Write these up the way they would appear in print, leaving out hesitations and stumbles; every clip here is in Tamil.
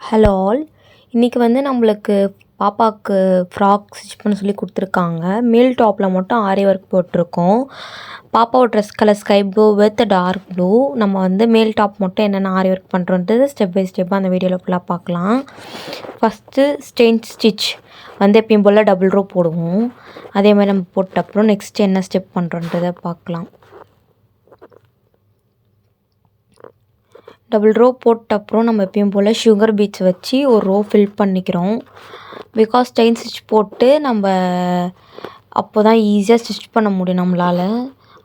Hello all. இன்றைக்கி வந்து நம்மளுக்கு பாப்பாவுக்கு ஃப்ராக் ஸ்டிச் பண்ண சொல்லி கொடுத்துருக்காங்க. மேல் டாப்பில் மட்டும் ஆரி ஒர்க் போட்டிருக்கோம். பாப்பாவோட dress colour sky blue with dark blue. நம்ம வந்து மேல் டாப் மட்டும் என்னென்ன ஆரி ஒர்க் பண்ணுறோன்றது ஸ்டெப் பை ஸ்டெப்பாக அந்த வீடியோவில் ஃபுல்லாக பார்க்கலாம். ஃபஸ்ட்டு ஸ்டெயின் ஸ்டிச் வந்து எப்பயும் போல் டபுள் ரோ போடுவோம். அதே மாதிரி நம்ம போட்ட அப்புறம் நெக்ஸ்ட் என்ன ஸ்டெப் பண்ணுறோன்றதை பார்க்கலாம். டபுள் ரோ போட்ட அப்புறம் நம்ம எப்பயும் போல் சுகர் பீட்ஸ் வச்சு ஒரு ரோ ஃபில் பண்ணிக்கிறோம். பிகாஸ் ஸ்டெயின் ஸ்டிச் போட்டு நம்ம அப்போ தான் ஈஸியாக ஸ்டிச் பண்ண முடியும் நம்மளால்.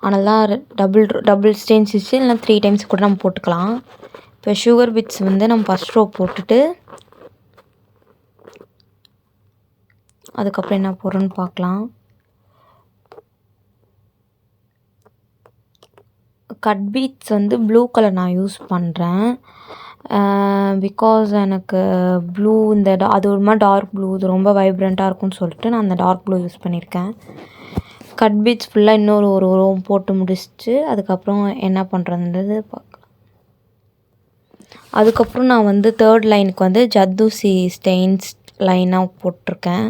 அதனால தான் டபுள் ஸ்டெயின் ஸ்டிச்சு இல்லைனா 3 டைம்ஸ் கூட நம்ம போட்டுக்கலாம். இப்போ சுகர் பீட்ஸ் வந்து நம்ம ஃபஸ்ட் ரோ போட்டுட்டு அதுக்கப்புறம் என்ன போடுறோன்னு பார்க்கலாம். கட் பீட்ஸ் வந்து ப்ளூ கலர் நான் யூஸ் பண்ணுறேன். பிகாஸ் எனக்கு ப்ளூ அது ஒரு மாதிரி டார்க் ப்ளூ இது ரொம்ப வைப்ரண்ட்டாக இருக்கும்னு சொல்லிட்டு நான் அந்த டார்க் ப்ளூ யூஸ் பண்ணியிருக்கேன். கட் பீட்ஸ் ஃபுல்லாக இன்னொரு ஒரு ரோ போட்டு முடிச்சுட்டு அதுக்கப்புறம் என்ன பண்ணுறதுன்றது பார்க்கலாம். அதுக்கப்புறம் நான் வந்து 3rd லைனுக்கு வந்து ஜர்தோசி ஸ்டெயின்ஸ் லைனாக போட்டிருக்கேன்.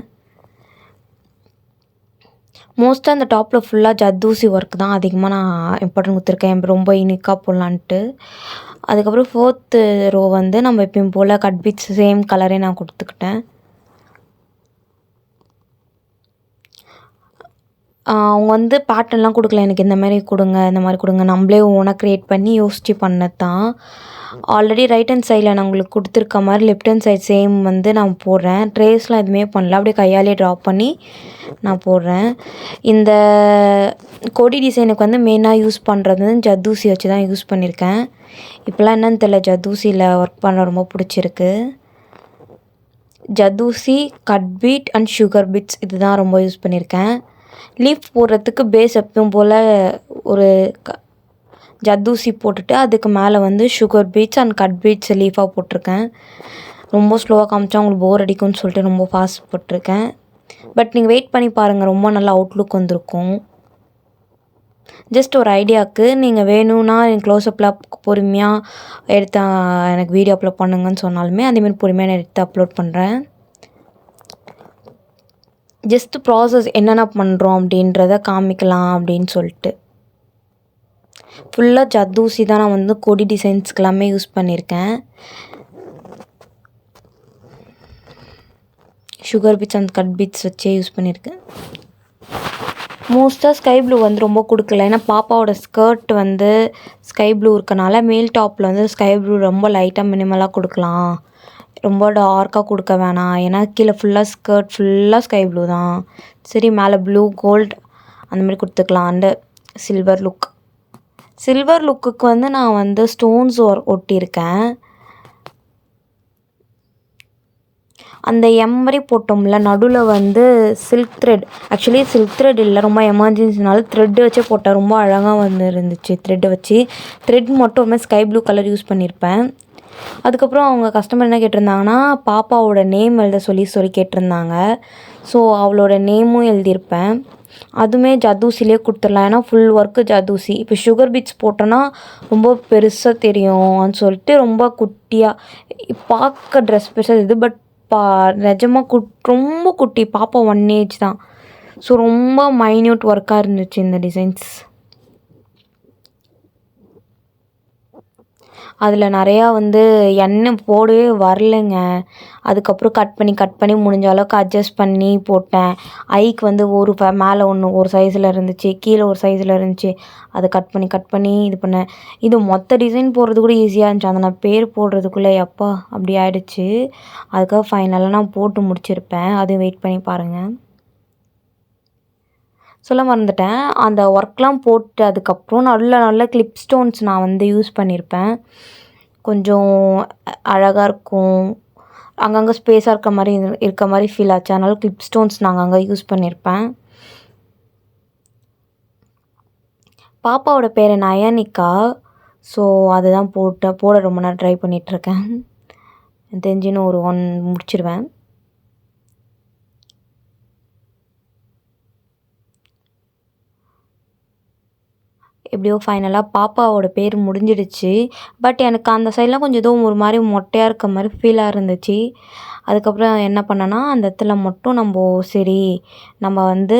மோஸ்ட்டாக அந்த டாப்பில் ஃபுல்லாக ஜர்தோசி ஒர்க் தான் அதிகமாக நான் இம்பார்ட்டன்ட் கொடுத்துருக்கேன், ரொம்ப யூனிக்காக போடலான்ட்டு. அதுக்கப்புறம் 4th ரோ வந்து நம்ம எப்பயும் போல் கட் பீட்ஸ் சேம் கலரே நான் கொடுத்துக்கிட்டேன். அவங்க வந்து பேட்டர்ன்லாம் கொடுக்கல, எனக்கு இந்த மாதிரி கொடுங்க இந்த மாதிரி கொடுங்க, நம்மளே ஓனாக க்ரியேட் பண்ணி யோசித்து பண்ணது தான். ஆல்ரெடி ரைட் ஹேண்ட் சைடில் நான் உங்களுக்கு கொடுத்துருக்க மாதிரி லெஃப்ட் ஹேண்ட் சைட் சேம் வந்து நான் போடுறேன். ட்ரேஸ்லாம் எதுவுமே பண்ணல, அப்படியே கையாலே ட்ரா பண்ணி நான் போடுறேன். இந்த கொடி டிசைனுக்கு வந்து மெயினாக யூஸ் பண்ணுறது வந்து ஜர்தோசி வச்சு தான் யூஸ் பண்ணியிருக்கேன். இப்போலாம் என்னன்னு தெரியல, ஜர்தோசியில் ஒர்க் பண்ண ரொம்ப பிடிச்சிருக்கு. Zardozi, cut bead and sugar beads இது தான் ரொம்ப யூஸ் பண்ணியிருக்கேன். லீஃப் போடுறதுக்கு பேஸ் எப்பவும் போல் ஒரு ஜர்தோசி போட்டுட்டு அதுக்கு மேலே வந்து sugar beads and cut beets லீஃபாக போட்டிருக்கேன். ரொம்ப ஸ்லோவாக காமிச்சா உங்களுக்கு போர் அடிக்கும்னு சொல்லிட்டு ரொம்ப ஃபாஸ்ட் போட்டிருக்கேன். பட் நீங்கள் வெயிட் பண்ணி பாருங்கள், ரொம்ப நல்ல அவுட்லுக் வந்திருக்கும். ஜஸ்ட் ஒரு ஐடியாவுக்கு நீங்கள் வேணும்னா க்ளோஸ்அப்பில் பொறுமையாக எடுத்து எனக்கு வீடியோ அப்லோட் பண்ணுங்கன்னு சொன்னாலுமே அதேமாதிரி பொறுமையாக நான் எடுத்து அப்லோட் பண்ணுறேன். ஜஸ்ட் ப்ராசஸ் என்னென்ன பண்ணுறோம் அப்படின்றத காமிக்கலாம் அப்படின்னு சொல்லிட்டு. ஃபுல்லாக ஜர்தோசி தான் நான் வந்து கொடி டிசைன்ஸ்க்கு எல்லாமே யூஸ் பண்ணியிருக்கேன். Sugar beads and cut beads வச்சே யூஸ் பண்ணியிருக்கேன். மோஸ்ட்டாக ஸ்கை ப்ளூ வந்து ரொம்ப கொடுக்கல, ஏன்னா பாப்பாவோட ஸ்கர்ட் வந்து ஸ்கை ப்ளூ இருக்கனால மேல் டாப்பில் வந்து ஸ்கை ப்ளூ ரொம்ப லைட்டாக மினிமலாக கொடுக்கலாம், ரொம்ப டார்க்காக கொடுக்க வேணாம். ஏன்னா கீழே ஃபுல்லாக ஸ்கர்ட் ஃபுல்லாக ஸ்கை ப்ளூ தான், சரி மேலே ப்ளூ கோல்டு அந்தமாதிரி கொடுத்துக்கலாம். அண்டு சில்வர் லுக்குக்கு வந்து நான் வந்து ஸ்டோன்ஸ் ஒட்டியிருக்கேன். அந்த மாதிரி போட்டோம்ல நடுவில் வந்து silk thread, actually silk thread இல்லை, ரொம்ப எமர்ஜென்சினால த்ரெட்டு வச்சே போட்டால் ரொம்ப அழகாக வந்து இருந்துச்சு. த்ரெட் மட்டும் ஒரு ஸ்கை ப்ளூ கலர் யூஸ் பண்ணியிருப்பேன். அதுக்கப்புறம் அவங்க கஸ்டமர் என்ன கேட்டிருந்தாங்கன்னா பாப்பாவோட நேம் எழுத சொல்லி கேட்டிருந்தாங்க. ஸோ அவளோட நேமும் எழுதியிருப்பேன். அதுவுமே ஜர்தோசிலே கொடுத்துடலாம், ஏன்னா ஃபுல் ஒர்க்கு ஜர்தோசி. இப்போ சுகர் பீட்ஸ் போட்டோன்னா ரொம்ப பெருசாக தெரியும்னு சொல்லிட்டு ரொம்ப குட்டியாக பார்க்க ட்ரெஸ் பெருசாக இது, பட் நிஜமாக ரொம்ப குட்டி பாப்பா 1 ஏஜ் தான். ஸோ ரொம்ப மைன்யூட் ஒர்க்காக இருந்துச்சு இந்த டிசைன்ஸ். அதில் நிறையா வந்து எண்ணெய் போடவே வரலைங்க. அதுக்கப்புறம் கட் பண்ணி முடிஞ்ச அளவுக்கு அட்ஜஸ்ட் பண்ணி போட்டேன். ஐக்கு வந்து மேலே ஒரு சைஸில் இருந்துச்சு, கீழே ஒரு சைஸில் இருந்துச்சு. அதை கட் பண்ணி இது பண்ணேன். இது மொத்த டிசைன் போடுறது கூட ஈஸியாக இருந்துச்சு, அதை நான் பேர் போடுறதுக்குள்ளே எப்பா அப்படி ஆயிடுச்சு. அதுக்காக ஃபைனலாக நான் போட்டு முடிச்சிருப்பேன், அதையும் வெயிட் பண்ணி பாருங்கள். சொல்ல மறந்துட்டேன், அந்த ஒர்க்லாம் போட்டு அதுக்கப்புறம் நல்ல கிளிப் ஸ்டோன்ஸ் நான் வந்து யூஸ் பண்ணியிருப்பேன். கொஞ்சம் அழகாக இருக்கும், அங்கங்கே ஸ்பேஸாக இருக்க மாதிரி ஃபீல் ஆச்சு. அதனால கிளிப் ஸ்டோன்ஸ் நான் அங்கங்கே யூஸ் பண்ணியிருப்பேன். பாப்பாவோட பேர் நயனிகா. ஸோ அதுதான் போட ரொம்ப நேரம் ட்ரை பண்ணிகிட்ருக்கேன். தெரிஞ்சுன்னு ஒரு 1 முடிச்சிடுவேன். எப்படியோ ஃபைனலாக பாப்பாவோட பேர் முடிஞ்சிடுச்சு. பட் எனக்கு அந்த சைட்லாம் கொஞ்சம் ஏதோ ஒரு மாதிரி மொட்டையாக இருக்க மாதிரி ஃபீலாக இருந்துச்சு. அதுக்கப்புறம் என்ன பண்ணேன்னா, அந்த இடத்துல மட்டும் சரி நம்ம வந்து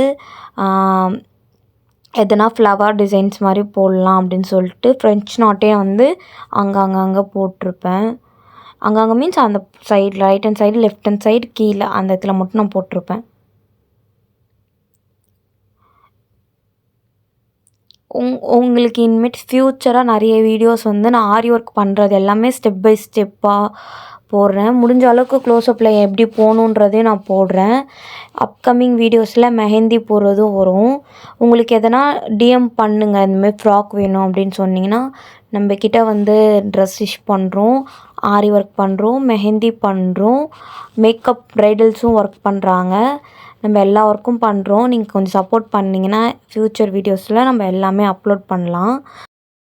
எதனா ஃப்ளவர் டிசைன்ஸ் மாதிரி போடலாம் அப்படின்னு சொல்லிட்டு ஃப்ரெஞ்ச் நாட்டே வந்து அங்கங்கே போட்டிருப்பேன். அங்கங்கே மீன்ஸ் அந்த side right hand side, left hand side, கீழே அந்த இடத்துல மட்டும் நான் போட்டிருப்பேன். உங்களுக்கு இனிமேட்டு ஃப்யூச்சராக நிறைய வீடியோஸ் வந்து நான் ஆரி ஒர்க் பண்ணுறது எல்லாமே ஸ்டெப் பை ஸ்டெப்பாக போடுறேன். முடிஞ்ச அளவுக்கு க்ளோஸ்அப்பில் எப்படி போகணுன்றதையும் நான் போடுறேன். அப்கமிங் வீடியோஸில் மெஹந்தி போடுறதும் வரும். உங்களுக்கு எதனா டிஎம் பண்ணுங்கள், இந்தமாதிரி ஃப்ராக் வேணும் அப்படின்னு சொன்னிங்கன்னா நம்மக்கிட்ட வந்து ட்ரெஸ் ஸ்டிச் பண்ணுறோம், ஆரி ஒர்க் பண்ணுறோம், மெஹந்தி பண்ணுறோம், மேக்கப் ப்ரைடல்ஸும் ஒர்க் பண்ணுறாங்க. நம்ம எல்லா ஒர்க்கும் பண்ணுறோம். நீங்கள் கொஞ்சம் சப்போர்ட் பண்ணிங்கன்னா ஃப்யூச்சர் வீடியோஸில் நம்ம எல்லாமே அப்லோட் பண்ணலாம்.